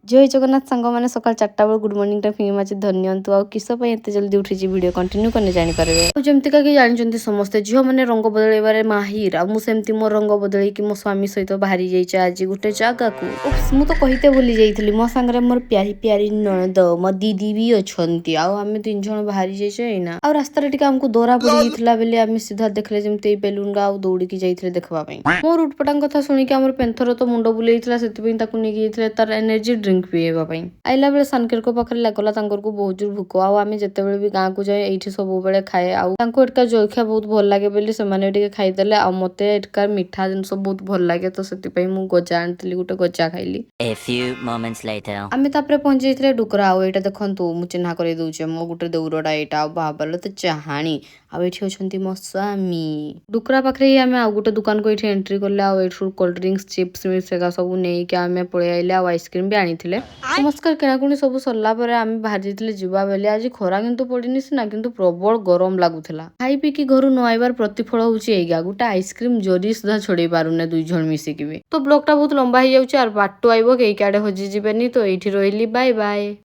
जय जगन्नाथ सांग मैंने सकाल 4टा बेल गुड मॉर्निंग टा फिंग माची धन्यंतु आ किस एत जल्दी उठी वीडियो कंटिन्यू करने जानीपारे जमती कि जानते समस्ते झील मैंने रंग बदल माहिर आमती मो रंग बदल मो स्वामी सहित बाहरी जाइए आज गोटे जगह को मु तो कहते भूली जाइए मो सांगे मोर प्यारी प्यारी नणद मो दीदी भी अच्छा आम 3 जन बाहरी जाइए ना आ रास्तार टे आमको दौरा पड़ी जाता बेले आम सीधा देखले जमी बेलुन गा दौड़ी जाइए देखा मोर उटपटांग कथा शुणिक आम पेंथर तो मुंड बुलेइला से नहीं तार एनर्जी ड्रिंक पीएबा आइला बेले सानकेर को पाखे लगला को बहुत जोर भूक आम जितेबाला भी गाँव को जाए ये सब बेले खाए आठका जलखिया बहुत भल लगे बोली से खाईदे आ मत एटकार मिठा जिनस बहुत भल लगे तो से गजा आनी गोटे गजा खाइली आम पहुंची जाइए डुकरा आईटा देखु मुझे चिन्हा कर दूचे मो गोटे दौरटा यहाँ बाबा तो चाहाणी आठी अच्छा मो स्वामी डुकरा पाखे आम आउ गोटे दुकान को ये एंट्री कले कोल्ड ड्रिंक्स चिप्स मिप्स एका सब नहीं आम पलि आइले आइसक्रीम भी आनी नमस्कार किणाकुणी सब सरला आम बाहरी जाइए जीवा बेले आज खरा किंतु पड़नी सीना किंतु प्रबल गरम लगुला खाई पीकी घर न आइबार प्रतिफल होची एइगा गोटे आइसक्रीम जरी सुधा छोड़े पारुने 2 जन मिसिकी भी तो ब्लॉग टा बहुत लंबा हो जाउची आर बाटो आइबो के आड़े हजी जीवेनी तो एठी रोइली बाय बाय।